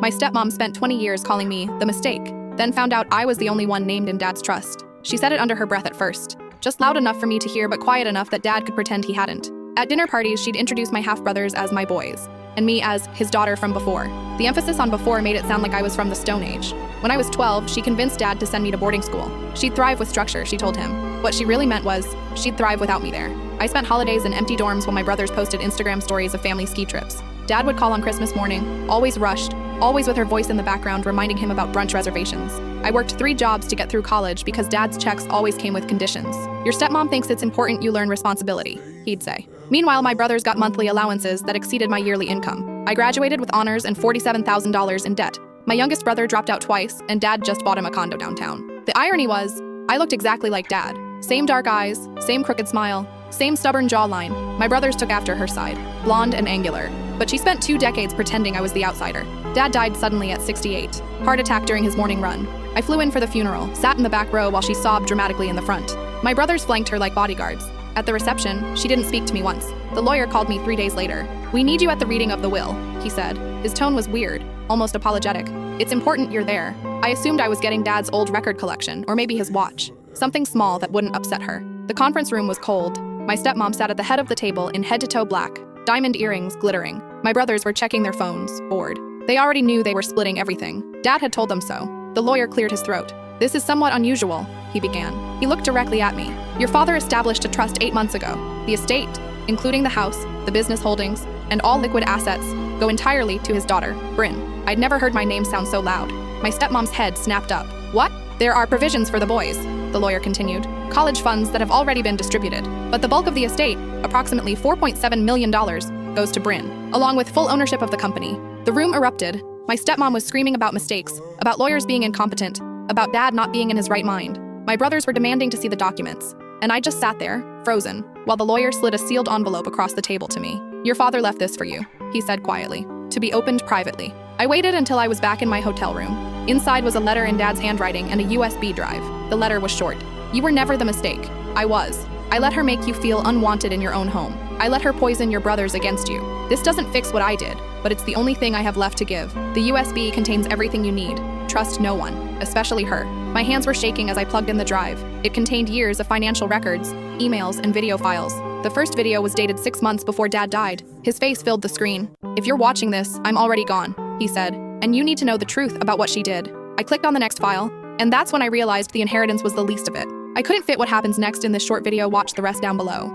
My stepmom spent 20 years calling me the mistake, then found out I was the only one named in Dad's trust. She said it under her breath at first, just loud enough for me to hear but quiet enough that Dad could pretend he hadn't. At dinner parties, she'd introduce my half-brothers as my boys, and me as his daughter from before. The emphasis on before made it sound like I was from the Stone Age. When I was 12, she convinced Dad to send me to boarding school. She'd thrive with structure, she told him. What she really meant was, she'd thrive without me there. I spent holidays in empty dorms while my brothers posted Instagram stories of family ski trips. Dad would call on Christmas morning, always rushed, always with her voice in the background reminding him about brunch reservations. I worked 3 jobs to get through college because Dad's checks always came with conditions. Your stepmom thinks it's important you learn responsibility, he'd say. Meanwhile, my brothers got monthly allowances that exceeded my yearly income. I graduated with honors and $47,000 in debt. My youngest brother dropped out twice, and Dad just bought him a condo downtown. The irony was, I looked exactly like Dad. Same dark eyes, same crooked smile, same stubborn jawline. My brothers took after her side, blonde and angular. But she spent 2 decades pretending I was the outsider. Dad died suddenly at 68. Heart attack during his morning run. I flew in for the funeral, sat in the back row while she sobbed dramatically in the front. My brothers flanked her like bodyguards. At the reception, she didn't speak to me once. The lawyer called me 3 days later. "We need you at the reading of the will," he said. His tone was weird, almost apologetic. "It's important you're there." I assumed I was getting Dad's old record collection, or maybe his watch. Something small that wouldn't upset her. The conference room was cold. My stepmom sat at the head of the table in head-to-toe black, diamond earrings glittering. My brothers were checking their phones, bored. They already knew they were splitting everything. Dad had told them so. The lawyer cleared his throat. "This is somewhat unusual," he began. He looked directly at me. "Your father established a trust 8 months ago. The estate, including the house, the business holdings, and all liquid assets, go entirely to his daughter, Bryn." I'd never heard my name sound so loud. My stepmom's head snapped up. "What?" "There are provisions for the boys," the lawyer continued. "College funds that have already been distributed. But the bulk of the estate, approximately $4.7 million, goes to Bryn, along with full ownership of the company." The room erupted. My stepmom was screaming about mistakes, about lawyers being incompetent, about Dad not being in his right mind. My brothers were demanding to see the documents, and I just sat there, frozen, while the lawyer slid a sealed envelope across the table to me. "Your father left this for you," he said quietly, "to be opened privately." I waited until I was back in my hotel room. Inside was a letter in Dad's handwriting and a USB drive. The letter was short. "You were never the mistake. I was. I let her make you feel unwanted in your own home. I let her poison your brothers against you. This doesn't fix what I did, but it's the only thing I have left to give. The USB contains everything you need. Trust no one, especially her." My hands were shaking as I plugged in the drive. It contained years of financial records, emails, and video files. The first video was dated 6 months before Dad died. His face filled the screen. "If you're watching this, I'm already gone," he said, "and you need to know the truth about what she did." I clicked on the next file, and that's when I realized the inheritance was the least of it. I couldn't fit what happens next in this short video. Watch the rest down below.